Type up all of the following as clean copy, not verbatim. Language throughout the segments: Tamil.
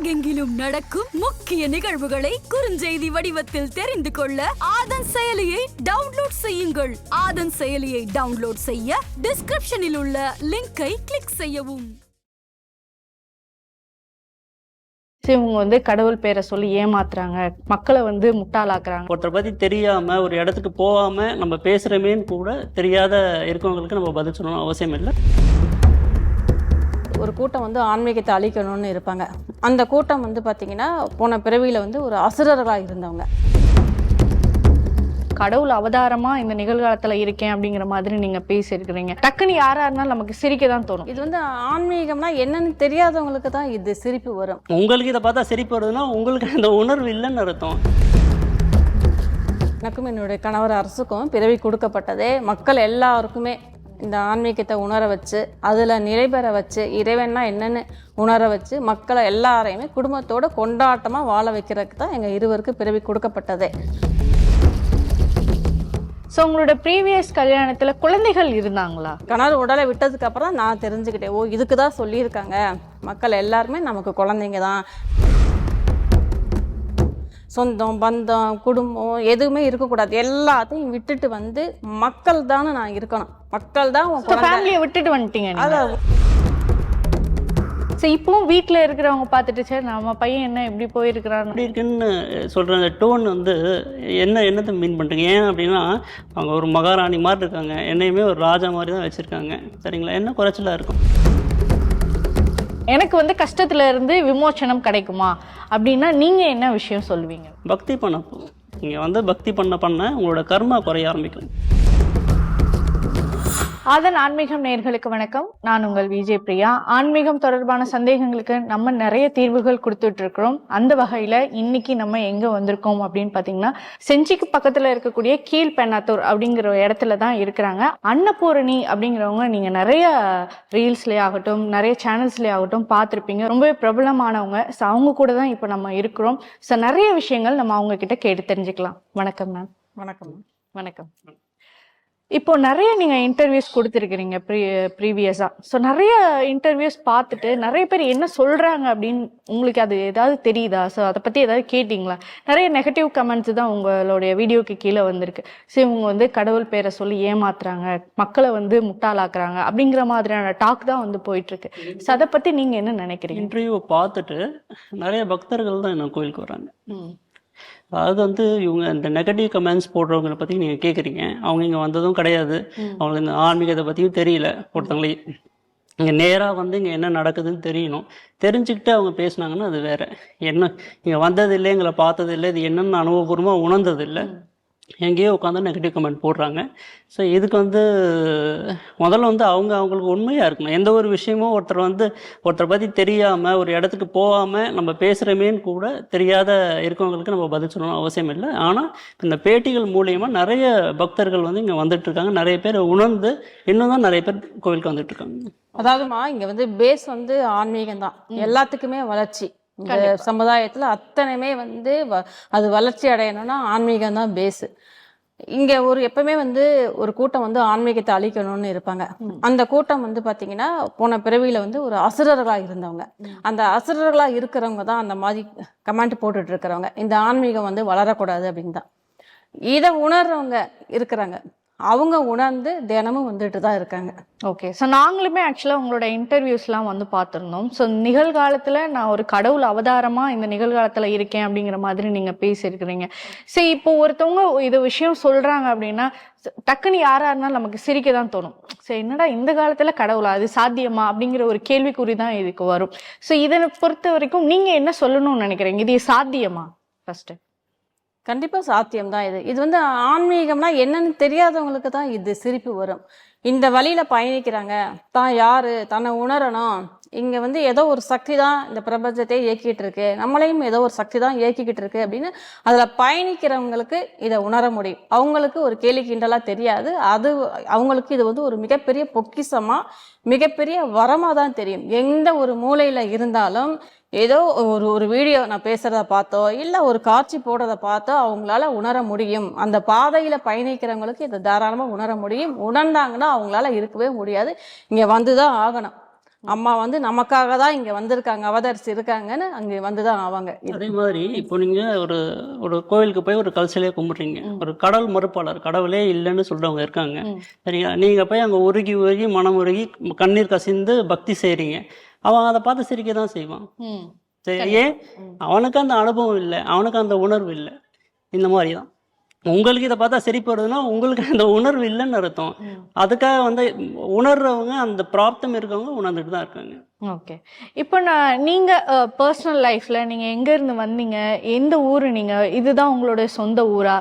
உலகெங்கிலும் நடக்கும் முக்கிய நிகழ்வுகளை குறுஞ்செய்தி வடிவத்தில் தெரிந்து கொள்ள ஆதன் செயலியை டவுன்லோட் செய்யுங்கள். ஆதன் செயலியை டவுன்லோட் செய்ய டிஸ்கிரிப்ஷனில் உள்ள லிங்கை கிளிக் செய்யவும். இவங்க கடவுள் பேரை சொல்லி ஏமாத்துறாங்க, மக்களை முட்டாளாக்குறாங்க. ஒருத்தரை பத்தி தெரியாம ஒரு இடத்துக்கு போகாம நம்ம பேசுறமேன்னு கூட தெரியாத இருக்கவங்களுக்கு நம்ம பதில் சொல்லணும் அவசியம் இல்லை. ஒரு கூட்டம் ஆன்மீகத்தை அழிக்கணும்னு இருப்பாங்க. அந்த கூட்டம் பார்த்தீங்கன்னா போன பிறவியில் ஒரு அசுரர்களாக இருந்தவங்க. கடவுள் அவதாரமா இந்த நிகழ்காலத்துல இருக்கேன் அப்படிங்கிற மாதிரி நீங்க பேசியிருக்கிறீங்க. டக்குன்னு யாரா இருந்தாலும் நமக்கு சிரிக்க தான் தோணும். இது ஆன்மீகம்னா என்னன்னு தெரியாதவங்களுக்கு தான் இது சிரிப்பு வரும். உங்களுக்கு இதை பார்த்தா சிரிப்பு வருதுன்னா உங்களுக்கு அந்த உணர்வு இல்லைன்னு அர்த்தம். எனக்கும் என்னுடைய கணவர் அரசுக்கும் பிறவி கொடுக்கப்பட்டதே மக்கள் எல்லாருக்குமே இந்த ஆன்மீகத்தை உணர வச்சு, அதில் நிறைபெற வச்சு, இறைவன்னா என்னென்னு உணர வச்சு மக்களை எல்லாரையுமே குடும்பத்தோட கொண்டாட்டமாக வாழ வைக்கிறதுக்கு தான் எங்கள் இருவருக்கு பிறவி கொடுக்கப்பட்டதே. ஸோ உங்களோட ப்ரீவியஸ் கல்யாணத்தில் குழந்தைகள் இருந்தாங்களா? கணவர் உடலை விட்டதுக்கு அப்புறம் நான் தெரிஞ்சுக்கிட்டேன், ஓ இதுக்கு தான் சொல்லியிருக்காங்க, மக்கள் எல்லாருமே நமக்கு குழந்தைங்க தான். சொந்தம் பந்தம் குடும்பம் எதுவுமே இருக்கக்கூடாது, எல்லாத்தையும் விட்டுட்டு மக்கள் தானே நான் இருக்கணும், மக்கள் தான் ஃபேமிலியை விட்டுட்டு வந்துட்டீங்க. ஸோ இப்பவும் வீட்டில் இருக்கிறவங்க பார்த்துட்டு சரி நம்ம பையன் என்ன இப்படி போயிருக்கிறான் அப்படி இருக்குன்னு சொல்கிற அந்த டோன் என்னத்தை மீன் பண்ணுறீங்க? ஏன் அப்படின்னா அவங்க ஒரு மகாராணி மாதிரி இருக்காங்க, என்னையுமே ஒரு ராஜா மாதிரி தான் வச்சுருக்காங்க. சரிங்களா? என்ன குறைச்சலாக இருக்கும்? எனக்கு கஷ்டத்துல இருந்து விமோச்சனம் கிடைக்குமா அப்படின்னா நீங்க என்ன விஷயம் சொல்லுவீங்க? பக்தி பண்ண போதும். நீங்கள் பக்தி பண்ண உங்களோட கர்மா குறைய ஆரம்பிக்கும். ஆதன் ஆன்மீகம் நேயர்களுக்கு வணக்கம். நான் உங்கள் விஜய் பிரியா. ஆன்மீகம் தொடர்பான சந்தேகங்களுக்கு நம்ம நிறைய தீர்வுகள் கொடுத்துட்டு இருக்கிறோம். அந்த வகையில இன்னைக்கு நம்ம எங்க வந்திருக்கோம் அப்படின்னு பாத்தீங்கன்னா, செஞ்சிக்கு பக்கத்துல இருக்கக்கூடிய கீழ்பெண்ணாத்தூர் அப்படிங்கிற இடத்துல தான் இருக்கிறாங்க. அன்னபூரணி அப்படிங்கிறவங்க நீங்க நிறைய ரீல்ஸ்லயே ஆகட்டும், நிறைய சேனல்ஸ்லயே ஆகட்டும் பார்த்துருப்பீங்க. ரொம்பவே பிரபலமானவங்க. ஸோ அவங்க கூட தான் இப்போ நம்ம இருக்கிறோம். ஸோ நிறைய விஷயங்கள் நம்ம அவங்க கிட்ட கேட்டு தெரிஞ்சுக்கலாம். வணக்கம் மேம். வணக்கம். வணக்கம். இப்போ நிறைய நீங்க இன்டர்வியூஸ் கொடுத்துருக்கிறீங்க ப்ரீவியஸா. ஸோ நிறைய இன்டர்வியூஸ் பார்த்துட்டு நிறைய பேர் என்ன சொல்றாங்க அப்படின்னு உங்களுக்கு அது ஏதாவது தெரியுதா? ஸோ அதை பத்தி ஏதாவது கேட்டீங்களா? நிறைய நெகட்டிவ் கமெண்ட்ஸ் தான் உங்களுடைய வீடியோக்கு கீழே வந்திருக்கு. ஸோ இவங்க கடவுள் பேரை சொல்லி ஏமாத்துறாங்க, மக்களை முட்டாளாக்குறாங்க அப்படிங்கிற மாதிரியான டாக் தான் போயிட்டு இருக்கு. ஸோ அதை பத்தி நீங்க என்ன நினைக்கிறீங்க? இன்டர்வியூ பார்த்துட்டு நிறைய பக்தர்கள் தான் என்ன கோயிலுக்கு வராங்க. அது இவங்க இந்த நெகட்டிவ் கமெண்ட்ஸ் போடுறவங்களை பற்றி நீங்கள் கேட்குறீங்க. அவங்க இங்கே வந்ததும் கிடையாது, அவங்களுக்கு இந்த ஆன்மீகத்தை பற்றியும் தெரியல. ஒருத்தவங்களே இங்கே நேராக இங்கே என்ன நடக்குதுன்னு தெரியணும். தெரிஞ்சுக்கிட்டு அவங்க பேசுனாங்கன்னா அது வேற. என்ன இங்கே வந்தது இல்லை, எங்களை பார்த்தது இல்லை, இது என்னென்னு அனுபவபூர்வமாக உணர்ந்தது இல்லை, எங்கேயோ உட்காந்து நெகட்டிவ் கமெண்ட் போடுறாங்க. ஸோ இதுக்கு முதல்ல அவங்களுக்கு உண்மையாக இருக்கணும். எந்த ஒரு விஷயமும் ஒருத்தரை பற்றி தெரியாமல் ஒரு இடத்துக்கு போகாமல் நம்ம பேசுகிறமேன்னு கூட தெரியாத இருக்கவங்களுக்கு நம்ம பதில் சொல்லணும் அவசியம் இல்லை. ஆனால் இந்த பேட்டிகள் மூலியமாக நிறைய பக்தர்கள் இங்கே வந்துட்டுருக்காங்க. நிறைய பேர் உணர்ந்து இன்னும் தான் நிறைய பேர் கோவிலுக்கு வந்துட்டுருக்காங்க. அதாவதுமா இங்கே பேஸ் ஆன்மீகம் தான் எல்லாத்துக்குமே வளர்ச்சி. இந்த சமுதாயத்துல அத்தனையுமே அது வளர்ச்சி அடையணும்னா ஆன்மீகம் தான் பேஸ். இங்க எப்பவுமே ஒரு கூட்டம் ஆன்மீகத்தை அழிக்கணும்னு இருப்பாங்க. அந்த கூட்டம் பாத்தீங்கன்னா போன பிறவியில ஒரு அசுரர்களா இருந்தவங்க. அந்த அசுரர்களா இருக்கிறவங்க தான் அந்த மாதிரி கமெண்ட் போட்டுட்டு இருக்கிறவங்க. இந்த ஆன்மீகம் வளரக்கூடாது அப்படின்னு தான். இதை உணர்றவங்க இருக்கிறாங்க, அவங்க உணர்ந்து தினமும் வந்துட்டு தான் இருக்காங்க. ஓகே. ஸோ நாங்களுமே ஆக்சுவலாக உங்களோட இன்டர்வியூஸ்லாம் பார்த்துருந்தோம். ஸோ நிகழ்காலத்தில் நான் ஒரு கடவுள் அவதாரமாக இந்த நிகழ்காலத்தில் இருக்கேன் அப்படிங்கிற மாதிரி நீங்கள் பேசியிருக்கிறீங்க. சரி, இப்போ ஒருத்தவங்க இது விஷயம் சொல்கிறாங்க அப்படின்னா டக்குன்னு யாராக இருந்தாலும் நமக்கு சிரிக்க தான் தோணும். சரி, என்னடா இந்த காலத்தில் கடவுளா, அது சாத்தியமா அப்படிங்கிற ஒரு கேள்விக்குறி தான் இதுக்கு வரும். ஸோ இதை பொறுத்த வரைக்கும் நீங்கள் என்ன சொல்லணும்னு நினைக்கிறீங்க? இது சாத்தியமா? ஃபர்ஸ்ட்டு கண்டிப்பா சாத்தியம்தான். இது ஆன்மீகம்னா என்னன்னு தெரியாதவங்களுக்கு தான் இது சிரிப்பு வரும். இந்த வழியில பயணிக்கிறாங்க, தான் யாரு தன்னை உணரணும். இங்க ஏதோ ஒரு சக்தி தான் இந்த பிரபஞ்சத்தை இயக்கிட்டு இருக்கு, நம்மளையும் ஏதோ ஒரு சக்தி தான் இயக்கிக்கிட்டு இருக்கு அப்படின்னு அதுல பயணிக்கிறவங்களுக்கு இதை உணர முடியும். அவங்களுக்கு ஒரு கேலி கிண்டலா தெரியாது. அது அவங்களுக்கு இது ஒரு மிகப்பெரிய பொக்கிஷமா மிகப்பெரிய வரமா தான் தெரியும். எந்த ஒரு மூலையில இருந்தாலும் ஏதோ ஒரு வீடியோ நான் பேசுறத பார்த்தோ இல்லை ஒரு காட்சி போடுறத பார்த்தோ அவங்களால உணர முடியும். அந்த பாதையில பயணிக்கிறவங்களுக்கு இதை தாராளமாக உணர முடியும். உணர்ந்தாங்கன்னா அவங்களால இருக்கவே முடியாது, இங்கே வந்துதான் ஆகணும். அம்மா வந்து நமக்காக தான் இங்க வந்திருக்காங்க, அவதரிச்சு இருக்காங்கன்னு அங்க வந்துதான் ஆவாங்க. அதே மாதிரி இப்போ நீங்க ஒரு ஒரு கோயிலுக்கு போய் ஒரு கல் சிலையை கும்பிட்றீங்க, ஒரு கடவுள் மறுப்பாளர், கடவுளே இல்லைன்னு சொல்றவங்க இருக்காங்க, சரிங்களா? நீங்க போய் அங்க உருகி உருகி மனம் உருகி கண்ணீர் கசிந்து பக்தி செய்றீங்க, அவன் அதை பார்த்து சிரிக்க தான் செய்வான். சரி, ஏன்? அவனுக்கு அந்த அனுபவம் இல்லை, அவனுக்கு அந்த உணர்வு இல்லை. இந்த மாதிரி தான் உங்களுக்கு இதை பார்த்தா சிரிப்பு வருதுன்னா உங்களுக்கு அந்த உணர்வு இல்லைன்னு அர்த்தம். அதுக்காக வந்து உணர்றவங்க, அந்த பிராப்தம் இருக்கவங்க உணர்ந்துட்டு தான் இருக்காங்க. ஓகே. இப்போ நீங்க பர்சனல் லைஃப்ல நீங்க எங்க இருந்து வந்தீங்க, எந்த ஊரு நீங்க, இதுதான் உங்களுடைய சொந்த ஊரா?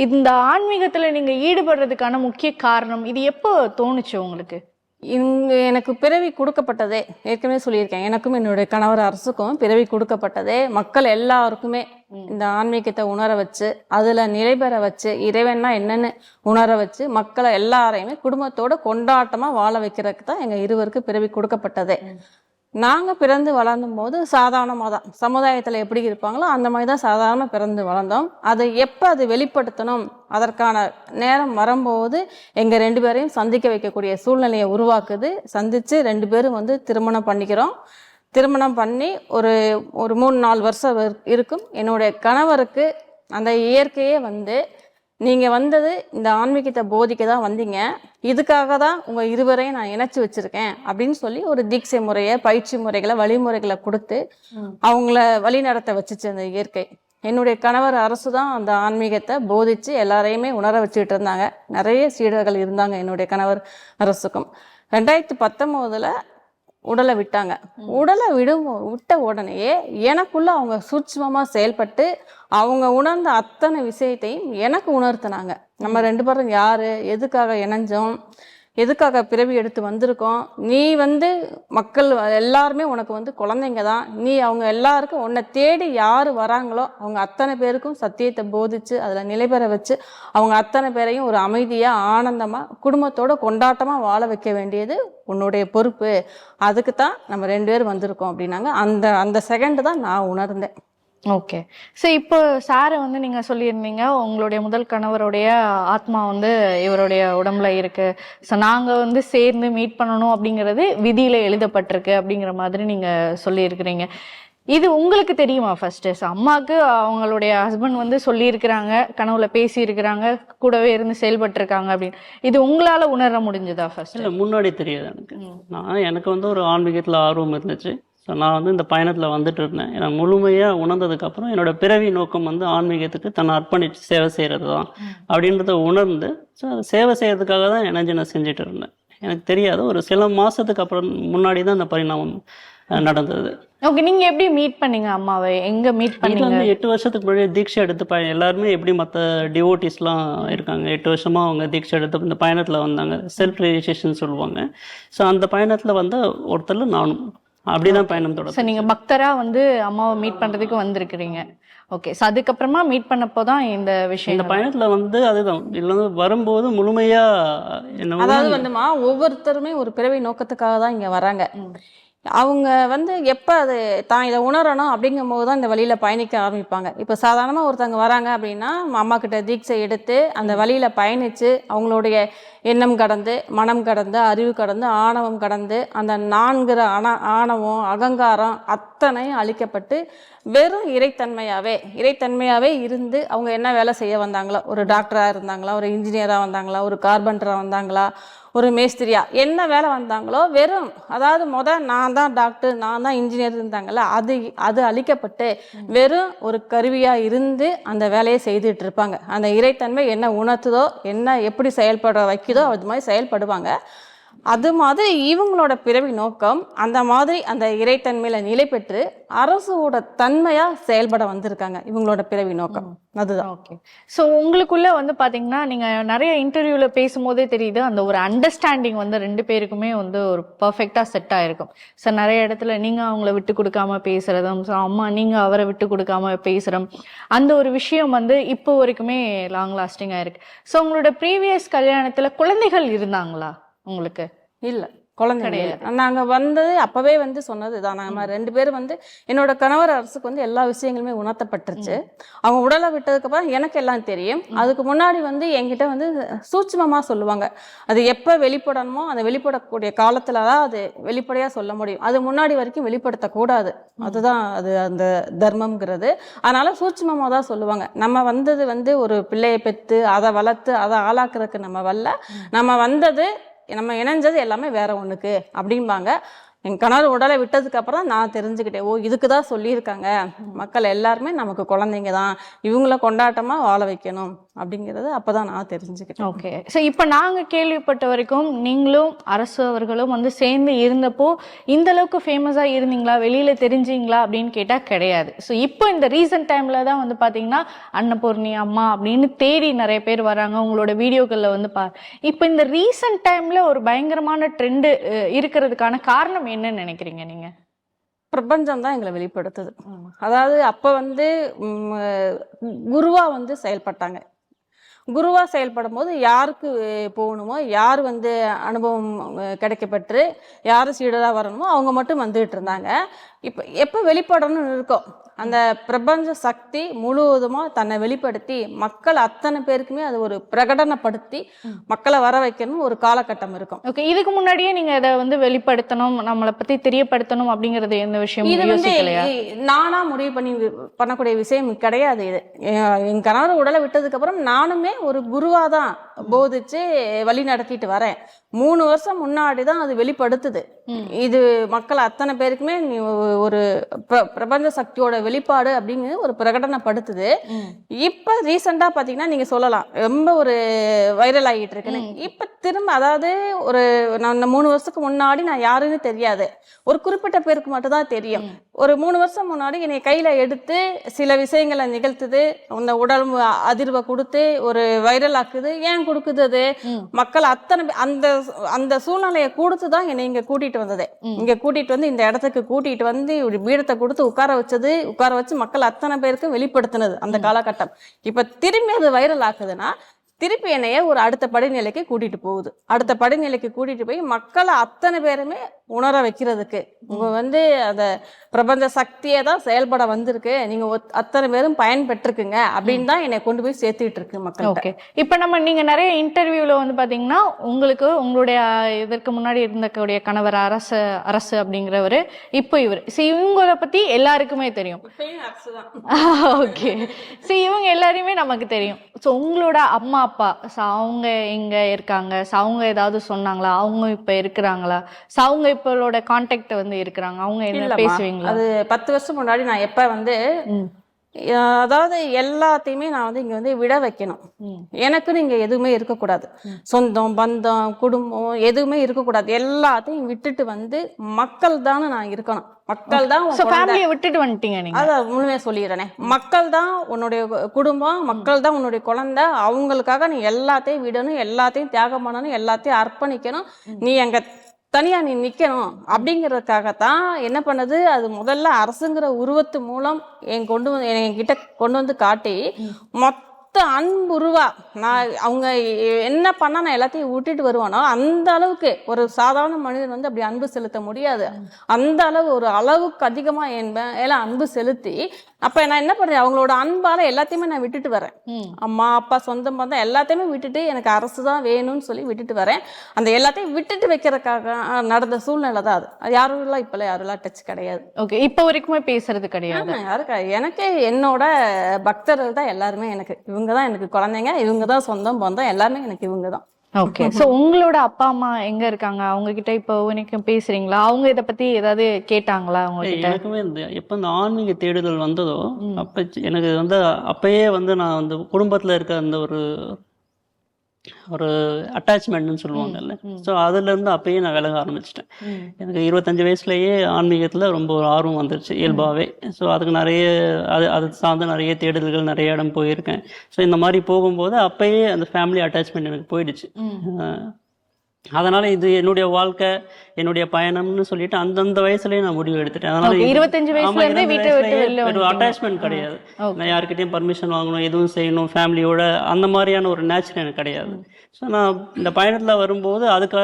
இந்த ஆன்மீகத்துல நீங்க ஈடுபடுறதுக்கான முக்கிய காரணம் இது எப்போ தோணுச்சு உங்களுக்கு? இங்க எனக்கு பிறவி கொடுக்கப்பட்டதே, ஏற்கனவே சொல்லியிருக்கேன், எனக்கும் என்னுடைய கணவர் அரசுக்கும் பிறவி கொடுக்கப்பட்டதே மக்கள் எல்லாருக்குமே இந்த ஆன்மீகத்தை உணர வச்சு, அதுல நிலை பெற வச்சு, இறைவன்னா என்னன்னு உணர வச்சு, மக்களை எல்லாரையுமே குடும்பத்தோட கொண்டாட்டமா வாழ வைக்கிறதுக்கு தான் எங்க இருவருக்கு பிறவி கொடுக்கப்பட்டதே. நாங்க பிறந்து வளர்ந்தும் போது சாதாரணமாக தான், சமுதாயத்துல எப்படி இருப்பாங்களோ அந்த மாதிரி தான் சாதாரண பிறந்து வளர்ந்தோம். அதை எப்போ அது வெளிப்படுத்தணும், அதற்கான நேரம் வரும்போது எங்க 2 பேரையும் சந்திக்க வைக்கக்கூடிய சூழ்நிலையை உருவாக்குது. சந்திச்சு 2 பேரும் வந்து திருமணம் பண்ணிக்கிறோம். திருமணம் பண்ணி ஒரு 3-4 வருஷம் இருக்கும். என்னுடைய கணவருக்கு அந்த இயற்கையே வந்து, நீங்க வந்தது இந்த ஆன்மீகத்தை போதிக்க தான் வந்தீங்க, இதுக்காக தான் உங்க இருவரையும் நான் இணைச்சு வச்சிருக்கேன் அப்படின்னு சொல்லி ஒரு தீட்சை முறையை, பயிற்சி முறைகளை, வழிமுறைகளை கொடுத்து அவங்கள வழி நடத்த வச்சுச்சு அந்த இயற்கை. என்னுடைய கணவர் அரசு தான் அந்த ஆன்மீகத்தை போதிச்சு எல்லாரையுமே உணர வச்சுக்கிட்டு இருந்தாங்க. நிறைய சீடர்கள் இருந்தாங்க என்னுடைய கணவர் அரசுக்கும். 2019 உடலை விட்டாங்க. உடலை விட்ட உடனேயே எனக்குள்ள அவங்க சூட்சுமமா செயல்பட்டு அவங்க உணர்ந்த அத்தனை விஷயத்தையும் எனக்கு உணர்த்தினாங்க. நம்ம 2 பேரும் யாரு, எதுக்காக இணைஞ்சோம், எதுக்காக பிறவி எடுத்து வந்திருக்கோம், நீ வந்து மக்கள் எல்லாருமே உனக்கு வந்து குழந்தைங்க தான், நீ அவங்க எல்லாருக்கும் உன்னை தேடி யார் வராங்களோ அவங்க அத்தனை பேருக்கும் சத்தியத்தை போதிச்சு அதில் நிலை பெற வச்சு அவங்க அத்தனை பேரையும் ஒரு அமைதியாக ஆனந்தமாக குடும்பத்தோட கொண்டாட்டமாக வாழ வைக்க வேண்டியது உன்னுடைய பொறுப்பு, அதுக்கு தான் நம்ம 2 பேர் வந்திருக்கோம் அப்படின்னாங்க. அந்த செகண்ட் தான் நான் உணர்ந்தேன். ஓகே. ஸோ இப்போ சாரை வந்து நீங்க சொல்லியிருந்தீங்க உங்களுடைய முதல் கணவருடைய ஆத்மா வந்து இவருடைய உடம்புல இருக்கு, ஸோ நாங்க வந்து சேர்ந்து மீட் பண்ணணும் அப்படிங்கிறது விதியில எழுதப்பட்டிருக்கு அப்படிங்கிற மாதிரி நீங்க சொல்லியிருக்கிறீங்க. இது உங்களுக்கு தெரியுமா ஃபர்ஸ்ட்? அம்மாவுக்கு அவங்களுடைய ஹஸ்பண்ட் வந்து சொல்லியிருக்கிறாங்க, கனவுல பேசி இருக்கிறாங்க, கூடவே இருந்து செயல்பட்டு இருக்காங்க அப்படின்னு, இது உங்களால உணர முடிஞ்சதா ஃபர்ஸ்ட்? இல்லை, முன்னாடி தெரியாது எனக்கு. எனக்கு வந்து ஒரு ஆன்மீகத்தில் ஆர்வம் இருந்துச்சு. ஸோ நான் வந்து இந்த பயணத்தில் வந்துட்டு இருந்தேன். எனக்கு முழுமையாக உணர்ந்ததுக்கப்புறம் என்னோட பிறவி நோக்கம் வந்து ஆன்மீகத்துக்கு தன்னை அர்ப்பணித்து சேவை செய்கிறது தான் அப்படின்றத உணர்ந்து, ஸோ அதை சேவை செய்கிறதுக்காக தான் இணைஞ்சு நான் செஞ்சுட்டு இருந்தேன். எனக்கு தெரியாது, ஒரு சில மாதத்துக்கு அப்புறம் முன்னாடி தான் அந்த பரிணாமம் நடந்தது. ஓகே. நீங்க எப்படி மீட் பண்ணீங்க அம்மாவை? எங்க மீட் பண்ணீங்க? வந்து 8 வருஷத்துக்கு முன்னாடி தீட்சை எடுத்து எல்லாருமே எப்படி மற்ற டிவோட்டிஸ்லாம் இருக்காங்க, 8 வருஷமா அவங்க தீட்சை எடுத்து இந்த பயணத்தில் வந்தாங்க, செல்ஃப் ரியலைசேஷன் சொல்லுவாங்க. ஸோ அந்த பயணத்தில் வந்து ஒருத்தர் நானும் அப்படிதான் பயணம் தொடரும். நீங்க பக்தரா வந்து அம்மாவை மீட் பண்றதுக்கு வந்திருக்கிறீங்க. ஓகே. ஸோ அதுக்கப்புறமா மீட் பண்ணப்போ தான் இந்த விஷயம், இந்த பயணத்துல வந்து அதுதான் இல்லை வரும்போது முழுமையா என்ன, அதாவது வந்துமா ஒவ்வொருத்தருமே ஒரு பிறவி நோக்கத்துக்காக தான் இங்க வராங்க. அவங்க வந்து எப்போ அது தான் இதை உணரணும் அப்படிங்கும் போது தான் இந்த வழியில் பயணிக்க ஆரம்பிப்பாங்க. இப்போ சாதாரணமாக ஒருத்தவங்க வராங்க அப்படின்னா அம்மா கிட்ட தீட்சை எடுத்து அந்த வழியில் பயணித்து அவங்களுடைய எண்ணம் கடந்து, மனம் கடந்து, அறிவு கடந்து, ஆணவம் கடந்து, அந்த 4 ஆணவம், அகங்காரம் அத்தனையும் அழிக்கப்பட்டு வெறும் இறைத்தன்மையாகவே இருந்து அவங்க என்ன வேலை செய்ய வந்தாங்களோ, ஒரு டாக்டராக இருந்தாங்களா, ஒரு இன்ஜினியராக வந்தாங்களா, ஒரு கார்பெண்டராக வந்தாங்களா, ஒரு மேஸ்திரியா, என்ன வேலை வந்தாங்களோ வெறும், அதாவது நான் தான் டாக்டர், நான் தான் இன்ஜினியர் இருந்தாங்கல்ல, அது அழிக்கப்பட்டு வெறும் ஒரு கருவியா இருந்து அந்த வேலையை செய்துட்டு இருப்பாங்க. அந்த இறைத்தன்மை என்ன உணர்த்துதோ, என்ன எப்படி செயல்பட வைக்குதோ அது மாதிரி செயல்படுவாங்க. அது மாதிரி இவங்களோட பிறவி நோக்கம் அந்த மாதிரி அந்த இறைத்தன்மையில நிலை பெற்று அரசோட தன்மையா செயல்பட வந்திருக்காங்க. இவங்களோட பிறவி நோக்கம் அதுதான். ஓகே. ஸோ உங்களுக்குள்ள வந்து பாத்தீங்கன்னா நீங்க நிறைய இன்டர்வியூல பேசும்போதே தெரியுது, அந்த ஒரு அண்டர்ஸ்டாண்டிங் வந்து 2 பேருக்குமே வந்து ஒரு பர்ஃபெக்டா செட் ஆயிருக்கும். ஸோ நிறைய இடத்துல நீங்க அவங்கள விட்டு கொடுக்காம பேசுறதும், ஸோ அம்மா நீங்க அவரை விட்டு கொடுக்காம பேசுறோம், அந்த ஒரு விஷயம் வந்து இப்போ வரைக்குமே லாங் லாஸ்டிங்கா இருக்கு. ஸோ உங்களோட ப்ரீவியஸ் கல்யாணத்துல குழந்தைகள் இருந்தாங்களா உங்களுக்கு? இல்லை, குழந்தைங்க நாங்க வந்தது அப்பவே வந்து சொன்னது தான். நம்ம 2 பேரும் வந்து என்னோட கணவர் அரசுக்கு வந்து எல்லா விஷயங்களுமே உணர்த்தப்பட்டுருச்சு. அவங்க உடலை விட்டதுக்கு அப்புறம் எனக்கு எல்லாம் தெரியும். அதுக்கு முன்னாடி வந்து என்கிட்ட வந்து சூட்சுமமா சொல்லுவாங்க. அது எப்ப வெளிப்படணுமோ அந்த வெளிப்படக்கூடிய காலத்துல தான் அது வெளிப்படையா சொல்ல முடியும். அது முன்னாடி வரைக்கும் வெளிப்படுத்தக்கூடாது. அதுதான் அது அந்த தர்மம்ங்கிறது. அதனால சூட்சுமமா தான் சொல்லுவாங்க. நம்ம வந்தது வந்து ஒரு பிள்ளையை பெற்று அதை வளர்த்து அதை ஆளாக்குறதுக்கு நம்ம வரல. நம்ம வந்தது நம்ம இணைஞ்சது எல்லாமே வேற ஒண்ணுக்கு அப்படிம்பாங்க. என் கணவர் உடலை விட்டதுக்கு அப்புறம் நான் தெரிஞ்சுக்கிட்டேன், ஓ இதுக்கு தான் சொல்லியிருக்காங்க, மக்கள் எல்லாருமே நமக்கு குழந்தைங்க தான், இவங்கள கொண்டாட்டமா வாழ வைக்கணும் அப்படிங்கிறது அப்பதான் நான் தெரிஞ்சுக்கிட்டேன். ஓகே. ஸோ இப்போ நாங்கள் கேள்விப்பட்ட வரைக்கும் நீங்களும் அரசு அவர்களும் வந்து சேர்ந்து இருந்தப்போ இந்த அளவுக்கு ஃபேமஸாக இருந்தீங்களா, வெளியில் தெரிஞ்சீங்களா அப்படின்னு கேட்டால் கிடையாது. ஸோ இப்போ இந்த ரீசன்ட் டைமில் தான் வந்து பார்த்தீங்கன்னா அன்னபூர்ணி அம்மா அப்படின்னு தேடி நிறைய பேர் வராங்க உங்களோட வீடியோக்களில் வந்து இப்போ இந்த ரீசன்ட் டைமில் ஒரு பயங்கரமான ட்ரெண்டு இருக்கிறதுக்கான காரணம் என்னன்னு நினைக்கிறீங்க நீங்கள்? பிரபஞ்சம் தான் எங்களை வெளிப்படுத்துது. அதாவது அப்ப வந்து குருவா வந்து செயல்பட்டாங்க. குருவா செயல்படும் போது யாருக்கு போகணுமோ, யார் வந்து அனுபவம் கிடைக்கப்பட்டு யார் சீடரா வரணுமோ அவங்க மட்டும் வந்துகிட்டு இருந்தாங்க. இப்போ எப்போ வெளிப்படணும்னு இருக்கோம், அந்த பிரபஞ்ச சக்தி முழுவதுமா தன்னை வெளிப்படுத்தி மக்கள் அத்தனை பேருக்குமே அது ஒரு பிரகடனப்படுத்தி மக்களை வர வைக்கணும் ஒரு காலகட்டம் இருக்கும். ஓகே. இதுக்கு முன்னாடியே நீங்க அதை வந்து வெளிப்படுத்தணும், நம்மளை பத்தி தெரியப்படுத்தணும் அப்படிங்கிறது எந்த விஷயம்? இது வந்து நானா முடிவு பண்ணக்கூடிய விஷயம் கிடையாது. இது என் கணவர் உடலை விட்டதுக்கு அப்புறம் நானுமே ஒரு குருவா தான் போதிச்சு வழி நடத்திட்டு வரேன். 3 வருஷம் முன்னாடி தான் அது வெளிப்படுத்துது. இது மக்கள் அத்தனை பேருக்குமே நீ ஒரு பிரபஞ்ச சக்தியோட வெளிப்பாடு அப்படிங்கிறது ஒரு பிரகடனப்படுத்துது. இப்ப ரீசெண்டா பாத்தீங்கன்னா நீங்க சொல்லலாம் ரொம்ப ஒரு வைரல் ஆகிட்டு இருக்குன்னு. இப்ப திரும்ப அதாவது ஒரு நான் 3 வருஷத்துக்கு முன்னாடி நான் யாருன்னு தெரியாது, ஒரு குறிப்பிட்ட பேருக்கு மட்டும் தான் தெரியும். ஒரு 3 வருஷம் முன்னாடி என்னை கையில எடுத்து சில விஷயங்களை நிகழ்த்துது, அந்த உடல் அதிர்வை கொடுத்து ஒரு வைரல் ஆக்குது. ஏன் கொடுக்குது? அது மக்கள் அத்தனை அந்த அந்த சூழ்நிலையை கொடுத்துதான் என்னை இங்க கூட்டிட்டு வந்தது. இங்க கூட்டிட்டு வந்து இந்த இடத்துக்கு கூட்டிட்டு வந்து இப்படி பீடத்தை கொடுத்து உட்கார வச்சு மக்கள் அத்தனை பேருக்கும் வெளிப்படுத்தினது அந்த காலகட்டம். இப்ப திரும்பி அது வைரல் ஆக்குதுன்னா திருப்பி என்னைய ஒரு அடுத்த படிநிலைக்கு கூட்டிட்டு போகுது. அடுத்த படிநிலைக்கு கூட்டிட்டு போய் மக்களை அத்தனை பேருமே உணர வைக்கிறதுக்கு உங்க வந்து அந்த பிரபஞ்ச சக்தியை தான் செயல்பட வந்திருக்கு, நீங்க அத்தனை பேரும் பயன்பெற்றிருக்குங்க அப்படின்னு தான் என்னை கொண்டு போய் சேர்த்துட்டு இருக்கு மக்கள். ஓகே. இப்ப நீங்க நிறைய இன்டர்வியூல வந்து பாத்தீங்கன்னா உங்களுக்கு உங்களுடைய இதற்கு முன்னாடி இருந்தக்கூடிய கணவர் அரசு அப்படிங்கிறவரு, இப்போ இவர் இவங்களை பத்தி எல்லாருக்குமே தெரியும். ஓகே. சரி, இவங்க எல்லாரையுமே நமக்கு தெரியும். ஸோ உங்களோட அம்மா அப்பா அவங்க எங்க இருக்காங்க, அவங்க ஏதாவது சொன்னாங்களா, அவங்க இப்ப இருக்கிறாங்களா, அவங்க இப்போட கான்டாக்ட் வந்து இருக்கிறாங்க, அவங்க என்ன பேசுவீங்களா? அது 10 வருஷம் முன்னாடி நான் எப்ப வந்து அதாவது எல்லாத்தையுமே நான் வந்து இங்க வந்து விட வைக்கணும். எனக்குன்னு இங்க எதுவுமே இருக்கக்கூடாது, சொந்தம் பந்தம் குடும்பம் எதுவுமே இருக்கக்கூடாது. எல்லாத்தையும் விட்டுட்டு வந்து மக்கள் தானே நான் இருக்கணும். மக்கள் தான் விட்டுட்டு வந்துட்டீங்க நீங்க. அதான் முழுமையா சொல்லிடுறேனே, மக்கள் தான் உன்னுடைய குடும்பம், மக்கள் தான் உன்னுடைய குழந்தை. அவங்களுக்காக நீ எல்லாத்தையும் விடணும், எல்லாத்தையும் தியாகம் பண்ணணும், எல்லாத்தையும் அர்ப்பணிக்கணும். நீ எங்க தனியா நீ நிக்கணும் அப்படிங்கிறதுக்காகத்தான் என்ன பண்ணது, அது முதல்ல அரசுங்கிற உருவத்து மூலம் என்கிட்ட கொண்டு வந்து காட்டி அன்புருவா நான் அவங்க என்ன பண்ணா நான் எல்லாத்தையும் விட்டுட்டு வருவானோ அந்த அளவுக்கு ஒரு சாதாரண மனிதன் வந்து அப்படி அன்பு செலுத்த முடியாது. அந்த அளவு ஒரு அளவுக்கு அதிகமா எல்லாம் அன்பு செலுத்தி அப்ப நான் என்ன பண்றேன், அவங்களோட அன்பால எல்லாத்தையுமே நான் விட்டுட்டு வரேன். அம்மா அப்பா சொந்தம் பந்தம் எல்லாத்தையுமே விட்டுட்டு எனக்கு அரசு தான் வேணும்னு சொல்லி விட்டுட்டு வரேன். அந்த எல்லாத்தையும் விட்டுட்டு வைக்கிறதுக்காக நடந்த சூழ்நிலை தான் அது. யாரும் இப்பெல்லாம் டச் கிடையாது. ஓகே. இப்ப வரைக்குமே பேசுறது கிடையாது யாருக்கா. எனக்கு என்னோட பக்தர்கள் தான் எல்லாருமே. எனக்கு இவங்க தான் எனக்கு குழந்தைங்க, இவங்க தான் சொந்தம் பந்தம், எல்லாமே எனக்கு இவங்க தான். ஓகே. சோ உங்களோட அப்பா அம்மா எங்க இருக்காங்க, அவங்க கிட்ட இப்ப வரைக்கும் பேசுறீங்களா, அவங்க இத பத்தி ஏதாவது கேட்டாங்களா உங்ககிட்ட? எனக்குமே எப்ப இந்த ஆன்மீக தேடுதல் வந்ததோ அப்ப எனக்கு வந்து அப்பயே வந்து நான் வந்து குடும்பத்துல இருக்க அந்த ஒரு அட்டாச்மெண்ட்னு சொல்லுவாங்கல்ல, ஸோ அதுலேருந்து அப்பயே நான் விலக ஆரம்பிச்சிட்டேன். எனக்கு 25 வயசுலேயே ஆன்மீகத்தில் ரொம்ப ஒரு ஆர்வம் வந்துருச்சு இயல்பாகவே. ஸோ அதுக்கு நிறைய அது சார்ந்த நிறைய தேடுதல்கள் நிறைய இடம் போயிருக்கேன். ஸோ இந்த மாதிரி போகும்போது அப்பயே அந்த ஃபேமிலி அட்டாச்மெண்ட் எனக்கு போயிடுச்சு. அதனால் இது என்னுடைய வாழ்க்கை, என்னுடைய பயணம்னு சொல்லிட்டு அந்தந்த வயசுலேயே நான் முடிவு எடுத்துட்டேன். அதனால் 25 வயசுல இருந்தே வீட்டை விட்டு வெளில ஒரு அட்டாச்மெண்ட் கிடையாது. நான் யாருக்கிட்டையும் பர்மிஷன் வாங்கணும், எதுவும் செய்யணும், ஃபேமிலியோட அந்த மாதிரியான ஒரு நேச்சர் எனக்கு கிடையாது. ஸோ நான் இந்த பயணத்தில் வரும்போது அதுக்கு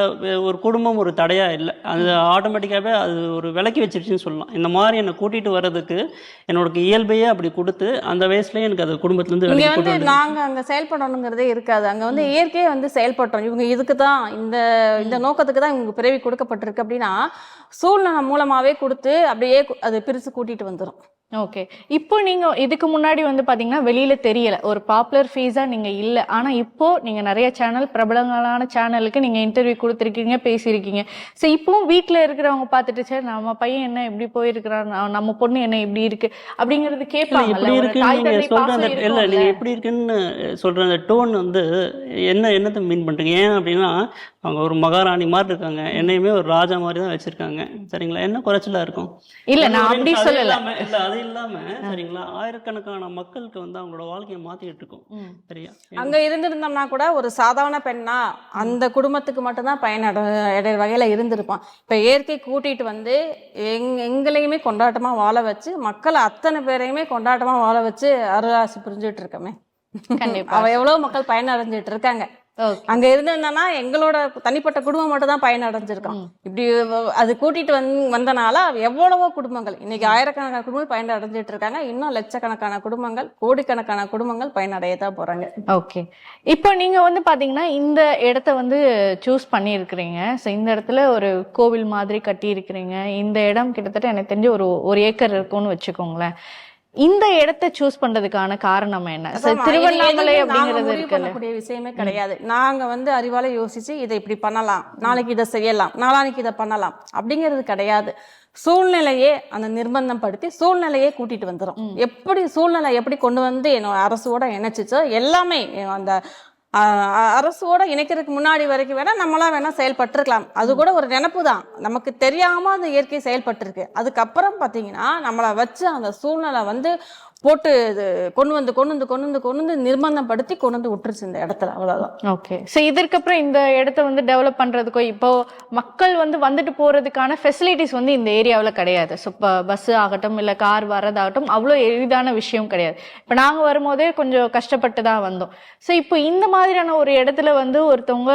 ஒரு குடும்பம் ஒரு தடையாக இல்லை. அது ஆட்டோமேட்டிக்காகவே அது ஒரு விலக்கி வச்சிருச்சுன்னு சொல்லலாம். இந்த மாதிரி என்னை கூட்டிகிட்டு வர்றதுக்கு என்னோட இயல்பையே அப்படி கொடுத்து அந்த வயசுலேயே எனக்கு அது குடும்பத்துலேருந்து இங்க விலக்கி வந்து கொண்டு நாங்க அங்க செயல்படணுங்கிறதே இருக்காது. அங்க வந்து இயற்கையே வந்து செயல்பட்டோம். இவங்க இதுக்கு தான் இந்த நோக்கத்துக்கு தான் இவங்க பிறவி கொடுக்கப்பட்டிருக்கு அப்படின்னா சூழ்நிலை மூலமாவே கொடுத்து அப்படியே அது பிரிச்சு கூட்டிட்டு வந்துடும். ஓகே. இப்போ நீங்க இதுக்கு முன்னாடி வந்து பாத்தீங்கன்னா வெளியில தெரியல, ஒரு பாப்புலர் ஃபேஸா நீங்க இல்ல. ஆனா இப்போ நீங்க நிறைய சேனல், பிரபலங்களான சேனலுக்கு நீங்க இன்டர்வியூ கொடுத்துருக்கீங்க, பேசியிருக்கீங்க. ஸோ இப்பவும் வீட்டுல இருக்கிறவங்க பார்த்துட்டு சரி நம்ம பையன் என்ன இப்படி போயிருக்கிறான், நம்ம பொண்ணு என்ன இப்படி இருக்கு அப்படிங்கறது கேட்பாங்க. எப்படி இருக்குன்னு நீங்க சொல்ற அந்த இல்ல நீங்க எப்படி இருக்குன்னு சொல்ற அந்த டோன் வந்து என்னத்தை மீன் பண்றீங்க? ஏன் அப்படின்னா அவங்க ஒரு மகாராணி மாதிரி இருக்காங்க, என்னையுமே ஒரு ராஜா மாதிரி தான் வச்சிருக்காங்க. சரிங்களா? என்ன குறைச்சலா இருக்கும்? இல்ல நான் அப்படி சொல்லல. இல்ல அது இல்லாம சரிங்களா, ஆயிரக்கணக்கான மக்களுக்கு வந்து அவங்களோட வாழ்க்கையை மாத்திட்டு இருக்கும். சரியா? அங்க இருந்திருந்தோம்னா கூட ஒரு சாதாரண பெண்ணா அந்த குடும்பத்துக்கு மட்டும்தான் பயனடைய வகையில இருந்திருப்பான். இப்ப இயற்கை கூட்டிட்டு வந்து எங்களையுமே கொண்டாட்டமா வாழ வச்சு, மக்கள் அத்தனை பேரையுமே கொண்டாட்டமா வாழ வச்சு அருளாசி புரிஞ்சுட்டு இருக்கமே. கண்டிப்பா. அவ எவ்வளவு மக்கள் பயனடைஞ்சிட்டு இருக்காங்க. அங்க இருந்திருந்தா எங்களோட தனிப்பட்ட குடும்பம் மட்டும் தான் பயனடைஞ்சிருக்கோம். இப்படி அது கூட்டிட்டு வந்தனால எவ்வளவோ குடும்பங்கள் இன்னைக்கு ஆயிரக்கணக்கான குடும்பங்கள் பயனடைஞ்சிட்டு இருக்காங்க. இன்னும் லட்சக்கணக்கான குடும்பங்கள், கோடிக்கணக்கான குடும்பங்கள் பயனடையதான் போறாங்க. ஓகே. இப்போ நீங்க வந்து பாத்தீங்கன்னா இந்த இடத்த வந்து சூஸ் பண்ணியிருக்கிறீங்க. ஸோ இந்த இடத்துல ஒரு கோவில் மாதிரி கட்டி இருக்கிறீங்க. இந்த இடம் கிட்டத்தட்ட எனக்கு தெரிஞ்சு ஒரு ஏக்கர் இருக்கும்னு வச்சுக்கோங்களேன். இந்த இடத்தை சூஸ் பண்றதுக்கான காரணம் என்ன? திருவண்ணாமலை அப்படிங்கிறது இருக்கக்கூடிய விஷயமே கிடையாது. நாங்க வந்து அறிவால யோசிச்சு இதை இப்படி பண்ணலாம், நாளைக்கு இதை செய்யலாம், நாளானைக்கு இதை பண்ணலாம் அப்படிங்கிறது கிடையாது. சூழ்நிலையே அந்த நிர்பந்தம் படுத்தி சூழ்நிலையே கூட்டிட்டு வந்துடும். எப்படி சூழ்நிலை எப்படி கொண்டு வந்து என்னோட அரசோட இணைச்சிச்சோ எல்லாமே அந்த அரசோட இணைக்கிறதுக்கு முன்னாடி வரைக்கும் வேணா நம்மளா வேணா செயல்பட்டிருக்கலாம். அது கூட ஒரு நினைப்பு தான், நமக்கு தெரியாம அந்த இயற்கை செயல்பட்டிருக்கு. அதுக்கப்புறம் பாத்தீங்கன்னா நம்மளை வச்சு அந்த சூழ்நிலை வந்து போட்டு கொண்டு வந்து நிர்பந்தம் படுத்தி கொண்டு வந்து விட்டுருச்சு இந்த இடத்துல. அவ்வளவுதான். ஓகே. ஸோ இதற்கப்புறம் இந்த இடத்த வந்து டெவலப் பண்றதுக்கோ இப்போ மக்கள் வந்து வந்துட்டு போறதுக்கான ஃபெசிலிட்டிஸ் வந்து இந்த ஏரியாவில் கிடையாது. ஸோ இப்போ பஸ் ஆகட்டும் இல்லை கார் வர்றதாகட்டும் அவ்வளோ எளிதான விஷயம் கிடையாது. இப்போ நாங்கள் வரும்போதே கொஞ்சம் கஷ்டப்பட்டு தான் வந்தோம். ஸோ இப்போ இந்த மாதிரியான ஒரு இடத்துல வந்து ஒருத்தவங்க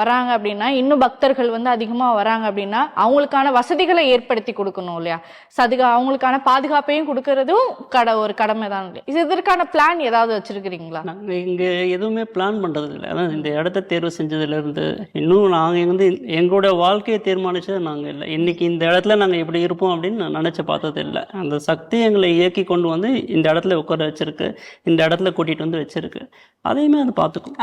வராங்க அப்படின்னா, இன்னும் பக்தர்கள் வந்து அதிகமாக வராங்க அப்படின்னா அவங்களுக்கான வசதிகளை ஏற்படுத்தி கொடுக்கணும் இல்லையா? ஸோ அதுக்கு அவங்களுக்கான பாதுகாப்பையும் கொடுக்கறதும் ஒரு கடமை தான். இதற்கான பிளான் ஏதாவது வச்சிருக்கிறீங்களா? நாங்கள் இங்கே எதுவுமே பிளான் பண்ணுறது இல்லை. அதான் இந்த இடத்த தேர்வு செஞ்சதுலேருந்து இன்னும் நாங்கள் வந்து எங்களோட வாழ்க்கையை தீர்மானிச்சது நாங்கள் இல்லை. இன்றைக்கி இந்த இடத்துல நாங்கள் இப்படி இருப்போம் அப்படின்னு நான் நினச்சி பார்த்தது இல்லை. அந்த சக்தி எங்களை இயக்கி கொண்டு வந்து இந்த இடத்துல உட்கார வச்சிருக்கு, இந்த இடத்துல கூட்டிகிட்டு வந்து வச்சிருக்கு. அதையுமே அது பார்த்துக்கும்.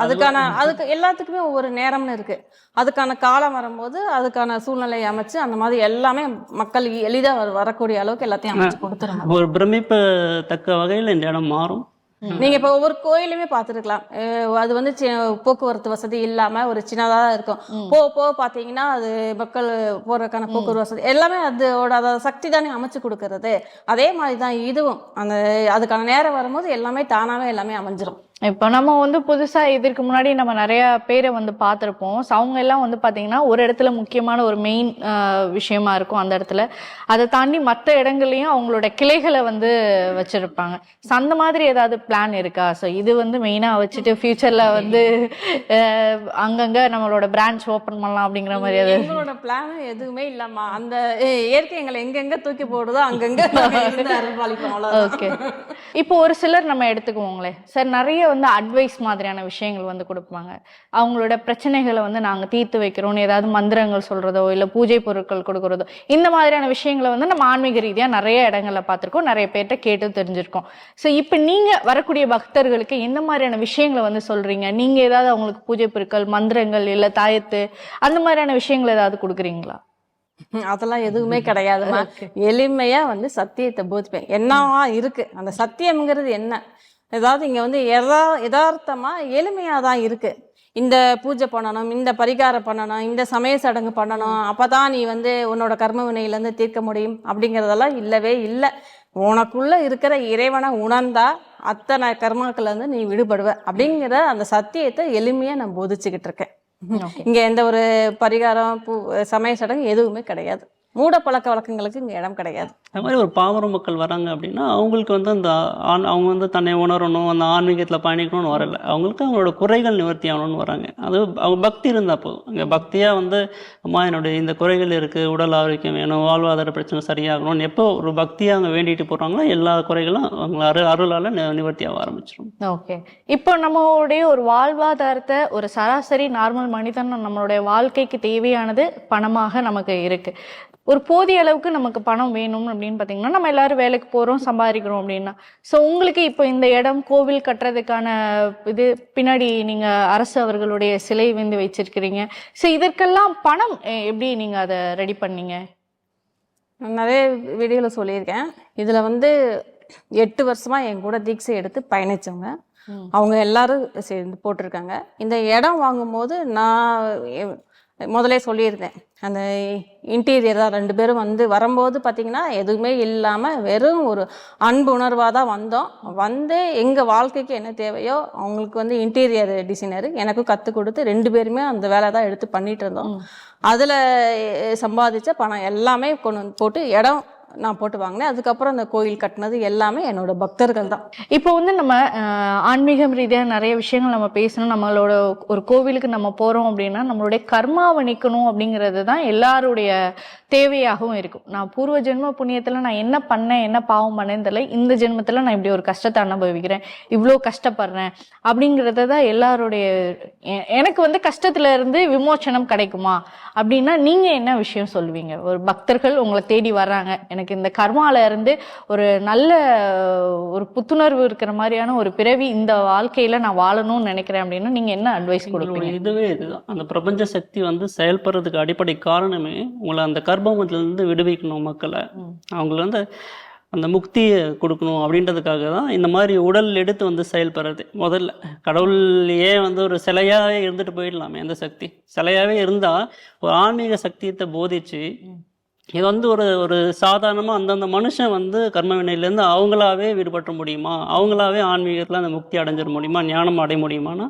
அதுக்கு எல்லாத்துக்குமே ஒவ்வொரு நேரம்னு இருக்கு. அதுக்கான காலம் வரும்போது அதுக்கான சூழ்நிலை அமைச்சு அந்த மாதிரி எல்லாமே மக்கள் எளிதாக வரக்கூடிய அளவுக்கு எல்லாத்தையும் அமைச்சு கொடுத்துருங்க. ஒரு பிரமிப்பு தக்க வகையில் இந்த இடம் மாறும். நீங்க இப்ப ஒவ்வொரு கோயிலுமே பார்த்துருக்கலாம். அது வந்து போக்குவரத்து வசதி இல்லாம ஒரு சின்னதா இருக்கும். போக பாத்தீங்கன்னா அது மக்கள் போறதுக்கான போக்குவரத்து வசதி எல்லாமே அதோட சக்தி தானே அமைச்சு கொடுக்கறது. அதே மாதிரிதான் இதுவும் அதுக்கான நேரம் வரும்போது எல்லாமே தானாவே எல்லாமே அமைஞ்சிரும். இப்போ நம்ம வந்து புதுசா இதற்கு முன்னாடி நம்ம நிறைய பேரை வந்து பார்த்துருப்போம். அவங்க எல்லாம் வந்து பாத்தீங்கன்னா ஒரு இடத்துல முக்கியமான ஒரு மெயின் விஷயமா இருக்கும் அந்த இடத்துல. அதை தாண்டி மற்ற இடங்கள்லயும் அவங்களோட கிளைகளை வந்து வச்சிருப்பாங்க. ஸோ அந்த மாதிரி ஏதாவது பிளான் இருக்கா? ஸோ இது வந்து மெயினா வச்சுட்டு ஃபியூச்சர்ல வந்து அங்கங்க நம்மளோட பிரான்ச் ஓப்பன் பண்ணலாம் அப்படிங்கிற மாதிரி எங்களோட பிளான் எதுவுமே இல்லாமா அந்த இயற்கை எங்களை எங்கெங்க தூக்கி போடுதோ அங்கங்க அருள்பாலிப்போம். ஓகே. இப்போ ஒரு சிலர் நம்ம எடுத்துக்குவோங்களேன் சார், நிறைய வந்து அட்வைஸ் மாதிரியான விஷயங்கள் வந்து கொடுப்பாங்க. அவங்களோட பிரச்சனைகளை வந்து நாங்கள் தீர்த்து வைக்கிறோம், ஏதாவது மந்திரங்கள் சொல்றதோ இல்லை பூஜை பொருட்கள் கொடுக்கறதோ, இந்த மாதிரியான விஷயங்களை வந்து நம்ம ஆன்மீக ரீதியாக நிறைய இடங்கள்ல பார்த்துருக்கோம், நிறைய பேர்கிட்ட கேட்டு தெரிஞ்சிருக்கோம். ஸோ இப்போ நீங்க வரக்கூடிய பக்தர்களுக்கு எந்த மாதிரியான விஷயங்களை வந்து சொல்றீங்க? நீங்க ஏதாவது அவங்களுக்கு பூஜை பொருட்கள், மந்திரங்கள் இல்லை தாயத்து அந்த மாதிரியான விஷயங்கள் ஏதாவது கொடுக்குறீங்களா? அதெல்லாம் எதுவுமே கிடையாதுமா. எளிமையா வந்து சத்தியத்தை போதிப்பேன். என்னவா இருக்கு அந்த சத்தியம்ங்கிறது என்ன? ஏதாவது இங்க வந்து யதார்த்தமா எளிமையா தான் இருக்கு. இந்த பூஜை பண்ணணும், இந்த பரிகாரம் பண்ணணும், இந்த சமய சடங்கு பண்ணணும், அப்பதான் நீ வந்து உன்னோட கர்ம வினையில இருந்து தீர்க்க முடியும் அப்படிங்கறதெல்லாம் இல்லவே இல்லை. உனக்குள்ள இருக்கிற இறைவனை உணர்ந்தா அத்தனை கர்மாக்கள்ல இருந்து நீ விடுபடுவ அப்படிங்கிற அந்த சத்தியத்தை எளிமையா நான் போதிச்சுக்கிட்டு இருக்கேன். இங்க எந்த ஒரு பரிகாரம் சமய சடங்கு எதுவுமே கிடையாது. மூட பழக்க வழக்கங்களுக்கு இங்க இடம் கிடையாது. அது மாதிரி ஒரு பாமர மக்கள் வராங்க அப்படின்னா அவங்களுக்கு வந்து அந்த அவங்க வந்து தன்னை உணரணும், அந்த ஆன்மீகத்தில் பயணிக்கணும்னு வரல. அவங்களுக்கு அவங்களோட குறைகள் நிவர்த்தி ஆகணும்னு வராங்க. அது அவங்க பக்தி இருந்தால் போதும். அங்கே பக்தியாக வந்து அம்மா என்னுடைய இந்த குறைகள் இருக்குது, உடல் ஆரோக்கியம் வேணும், வாழ்வாதார பிரச்சனை சரியாகணும்னு எப்போ ஒரு பக்தியாக அவங்க வேண்டிட்டு போகிறாங்களோ எல்லா குறைகளும் அவங்க அருளால் நிவர்த்தியாக ஆரம்பிச்சிடும். ஓகே, இப்போ நம்மளுடைய ஒரு வாழ்வாதாரத்தை ஒரு சராசரி நார்மல் மனிதன் நம்மளுடைய வாழ்க்கைக்கு தேவையானது பணமாக நமக்கு இருக்கு. ஒரு போதிய அளவுக்கு நமக்கு பணம் வேணும் அப்படின்னு பார்த்தீங்கன்னா நம்ம எல்லாரும் வேலைக்கு போகிறோம், சம்பாதிக்கிறோம் அப்படின்னா. ஸோ உங்களுக்கு இப்போ இந்த இடம் கோவில் கட்டுறதுக்கான இது பின்னாடி நீங்கள் அரசு அவர்களுடைய சிலை வந்து வச்சிருக்கிறீங்க. ஸோ இதற்கெல்லாம் பணம் எப்படி நீங்கள் அதை ரெடி பண்ணீங்க? நான் நிறைய வீடியோவில் சொல்லியிருக்கேன். இதில் வந்து 8 வருஷமா என் கூட தீட்சை எடுத்து பயணித்தவங்க அவங்க எல்லாரும் சேர்ந்து போட்டிருக்காங்க. இந்த இடம் வாங்கும்போது நான் முதலே சொல்லியிருந்தேன், அந்த இன்டீரியர் தான் 2 பேரும் வந்து வரும்போது பார்த்திங்கன்னா எதுவுமே இல்லாமல் வெறும் ஒரு அன்பு உணர்வாக தான் வந்தோம். வந்து எங்கள் வாழ்க்கைக்கு என்ன தேவையோ அவங்களுக்கு வந்து இன்டீரியர் டிசைனர் எனக்கும் கற்றுக் கொடுத்து 2 பேருமே அந்த வேலை தான் எடுத்து பண்ணிகிட்டு இருந்தோம். அதில் சம்பாதிச்ச பணம் எல்லாமே கொண்டு வந்து போட்டு இடம் நான் போட்டு வாங்கினேன். அதுக்கப்புறம் அந்த கோயில் கட்டினது எல்லாமே என்னோட பக்தர்கள் தான். இப்போ வந்து நம்ம ஆன்மீகம் ரீதியாக நிறைய விஷயங்கள் நம்ம பேசணும். நம்மளோட ஒரு கோவிலுக்கு நம்ம போகிறோம் அப்படின்னா நம்மளுடைய கர்மாவை நிற்கணும் அப்படிங்கிறது தான் எல்லாருடைய தேவையாகவும் இருக்கும். நான் பூர்வ ஜென்ம புண்ணியத்தில் நான் என்ன பண்ணேன், என்ன பாவம் பண்ணேன்னு தெரியல, இந்த ஜென்மத்தில் நான் இப்படி ஒரு கஷ்டத்தை அனுபவிக்கிறேன், இவ்வளோ கஷ்டப்படுறேன் அப்படிங்கிறத தான் எல்லாருடைய. எனக்கு வந்து கஷ்டத்துல இருந்து விமோச்சனம் கிடைக்குமா அப்படின்னா நீங்க என்ன விஷயம் சொல்லுவீங்க? ஒரு பக்தர்கள் உங்களை தேடி வர்றாங்க, எனக்கு இந்த கர்மால இருந்து ஒரு நல்ல ஒரு புத்துணர்வு இருக்கிற மாதிரியான ஒரு பிறவி இந்த வாழ்க்கையில நான் வாழணும்னு நினைக்கிறேன் அப்படின்னா நீங்க என்ன அட்வைஸ் கொடுப்பீங்க? இதுவே இதுதான், அந்த பிரபஞ்ச சக்தி வந்து செயல்படுறதுக்கு அடிப்படை காரணமே உங்களை அந்த கர்ப்பத்திலிருந்து விடுவிக்கணும், மக்களை அவங்களை வந்து அந்த முக்தியை கொடுக்கணும் அப்படின்றதுக்காக தான் இந்த மாதிரி உடல் எடுத்து வந்து செயல்படுறது. முதல்ல கடவுள் ஏன் வந்து ஒரு சிலையாகவே இருந்துட்டு போயிடலாமே, அந்த சக்தி சிலையாகவே இருந்தால் ஒரு ஆன்மீக சக்தியத்தை போதிச்சு இது வந்து ஒரு சாதாரணமாக அந்தந்த மனுஷன் வந்து கர்ம வினையிலேருந்து அவங்களாவே விடுபட்ட முடியுமா, அவங்களாவே ஆன்மீகத்தில் அந்த முக்தி அடைஞ்சிட முடியுமா, ஞானம் அடைய முடியுமானா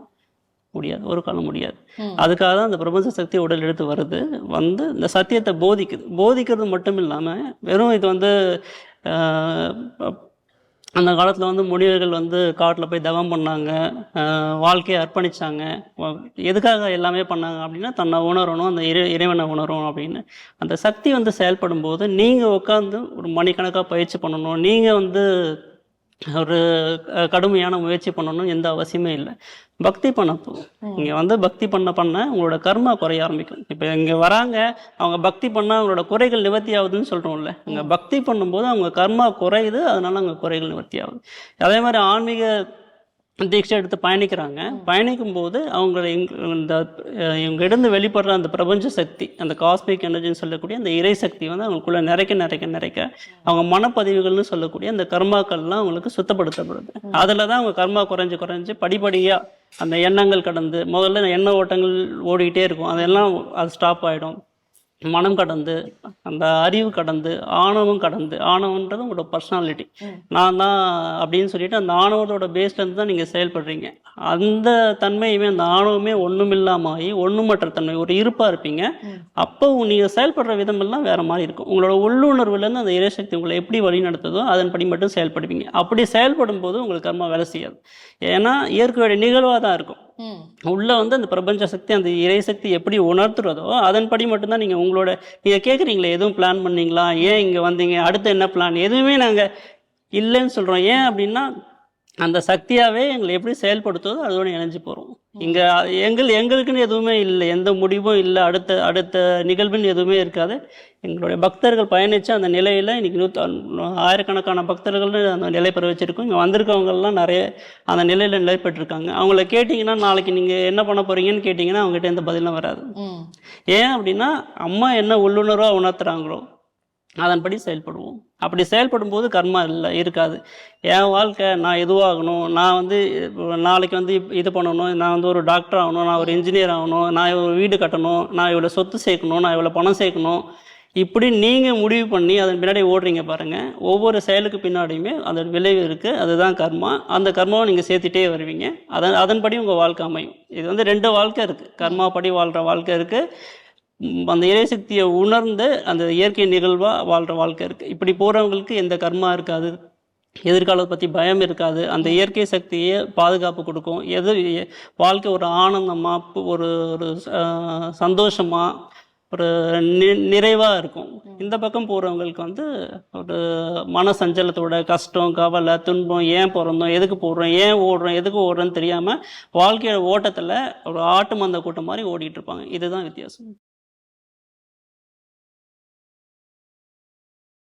முடியாது, ஒரு காலம் முடியாது. அதுக்காக தான் அந்த பிரபஞ்ச சக்தி உடல் எடுத்து வருது, வந்து இந்த சத்தியத்தை போதிக்கிறது மட்டும் இல்லாமல் வெறும் இது வந்து அந்த காலத்தில் வந்து முனிவர்கள் வந்து காட்டில் போய் தவம் பண்ணாங்க, வாழ்க்கையை அர்ப்பணித்தாங்க. எதுக்காக எல்லாமே பண்ணாங்க அப்படின்னா தன்னை உணரணும், அந்த இறைவனை உணரணும் அப்படின்னு. அந்த சக்தி வந்து செயல்படும் போது நீங்கள் உட்காந்து ஒரு மணிக்கணக்காக பயிற்சி பண்ணணும், நீங்கள் வந்து ஒரு கடுமையான முயற்சி பண்ணணும் எந்த அவசியமே இல்லை. பக்தி பண்ண போதும். இங்கே வந்து பக்தி பண்ண உங்களோட கர்மா குறைய ஆரம்பிக்கும். இப்போ இங்கே வராங்க, அவங்க பக்தி பண்ணால் அவங்களோட குறைகள் நிவர்த்தி ஆகுதுன்னு சொல்கிறோம்ல, இங்கே பக்தி பண்ணும்போது அவங்க கர்மா குறையுது, அதனால அவங்க குறைகள் நிவர்த்தி ஆகுது. அதே மாதிரி ஆன்மீக தீட்சை எடுத்து பயணிக்கும் போது அவங்க இவங்கிருந்து வெளிப்படுற அந்த பிரபஞ்ச சக்தி, அந்த காஸ்மிக் எனர்ஜின்னு சொல்லக்கூடிய அந்த இறை சக்தி வந்து அவங்களுக்குள்ள நிறைக்க அவங்க மனப்பதிவுகள்னு சொல்லக்கூடிய அந்த கர்மாக்கள்லாம் அவங்களுக்கு சுத்தப்படுத்தப்படுது. அதில் தான் அவங்க கர்மா குறைஞ்சு படிப்படியாக அந்த எண்ணங்கள் கடந்து, முதல்ல எண்ண ஓட்டங்கள் ஓடிக்கிட்டே இருக்கும், அதெல்லாம் அது ஸ்டாப் ஆகிடும். மனம் கடந்து, அந்த அறிவு கடந்து, ஆணவம் கடந்து, ஆணவன்றது உங்களோட பர்சனாலிட்டி, நான் தான் அப்படின்னு சொல்லிட்டு அந்த ஆணவத்தோட பேஸ்லேருந்து தான் நீங்கள் செயல்படுறீங்க. அந்த தன்மையுமே அந்த ஆணவமே ஒன்றும் இல்லாமல் ஒன்றுமற்ற தன்மை, ஒரு இருப்பாக இருப்பீங்க. அப்போ நீங்கள் செயல்படுற விதமெல்லாம் வேறு மாதிரி இருக்கும். உங்களோட உள்ளுணர்வுலேருந்து அந்த இறைசக்தி உங்களை எப்படி வழி நடத்துதோ அதன்படி மட்டும் செயல்படுவீங்க. அப்படி செயல்படும் போது உங்களுக்கு கர்மா வேலை செய்யாது. ஏன்னா இயற்கையோட நிகழ்வாக தான் இருக்கும். உள்ள வந்து அந்த பிரபஞ்ச சக்தி, அந்த இறை சக்தி எப்படி உணர்த்துறதோ அதன்படி மட்டும்தான் நீங்கள் கேட்குறீங்களே எதுவும் பிளான் பண்ணீங்களா, ஏன் இங்கே வந்தீங்க, அடுத்து என்ன பிளான், எதுவுமே நாங்கள் இல்லைன்னு சொல்கிறோம். ஏன் அப்படின்னா அந்த சக்தியாகவே எங்களை எப்படி செயல்படுத்துவதோ அதோட இணைஞ்சு போகிறோம். இங்கே எங்களுக்குன்னு எதுவுமே இல்லை, எந்த முடிவும் இல்லை, அடுத்த நிகழ்வுன்னு எதுவுமே இருக்காது. எங்களுடைய பக்தர்கள் பயணித்து அந்த நிலையில் இன்றைக்கி ஆயிரக்கணக்கான பக்தர்கள்னு அந்த நிலை பெற வச்சுருக்கோம். இங்கே வந்திருக்கவங்கெல்லாம் நிறைய அந்த நிலையில் நிலை பெற்றிருக்காங்க. அவங்கள கேட்டிங்கன்னா நாளைக்கு நீங்கள் என்ன பண்ண போகிறீங்கன்னு கேட்டிங்கன்னா அவங்ககிட்ட எந்த பதிலும் வராது. ஏன் அப்படின்னா அம்மா என்ன உள்ளுணர்வாக உணர்த்துறாங்களோ அதன்படி செயல்படுவோம். அப்படி செயல்படும் போது கர்மா இருக்காது. என் வாழ்க்கை நான் எதுவாகணும், நான் வந்து நாளைக்கு வந்து இது பண்ணணும், நான் வந்து ஒரு டாக்டர் ஆகணும், நான் ஒரு இன்ஜினியர் ஆகணும், நான் ஒரு வீடு கட்டணும், நான் இவ்வளோ சொத்து சேர்க்கணும், நான் இவ்வளோ பணம் சேர்க்கணும், இப்படி நீங்கள் முடிவு பண்ணி அதன் பின்னாடி ஓடுறீங்க பாருங்கள், ஒவ்வொரு செயலுக்கு பின்னாடியுமே அந்த விளைவு இருக்குது. அதுதான் கர்மா. அந்த கர்மாவை நீங்கள் சேர்த்துட்டே வருவீங்க. அதன்படி உங்கள் வாழ்க்கை அமையும். இது வந்து 2 வாழ்க்கை இருக்குது. கர்மா படி வாழ்கிற வாழ்க்கை இருக்குது, அந்த இறைசக்தியை உணர்ந்து அந்த இயற்கை நிகழ்வாக வாழ்கிற வாழ்க்கை இருக்குது. இப்படி போகிறவங்களுக்கு எந்த கர்மா இருக்காது, எதிர்காலத்தை பற்றி பயம் இருக்காது. அந்த இயற்கை சக்தியை பாதுகாப்பு கொடுக்கும். வாழ்க்கை ஒரு ஆனந்தமாக, ஒரு ஒரு சந்தோஷமாக, ஒரு நிறைவாக இருக்கும். இந்த பக்கம் போகிறவங்களுக்கு வந்து ஒரு மன சஞ்சலத்தோட, கஷ்டம், கவலை, துன்பம், ஏன் பிறந்தோம், எதுக்கு போடுறோம், ஏன் ஓடுறோம், எதுக்கு ஓடுறோன்னு தெரியாமல் வாழ்க்கையோட ஓட்டத்தில் ஒரு ஆட்டு மந்த கூட்டம் மாதிரி ஓடிட்டு இருப்பாங்க. இதுதான் வித்தியாசம்.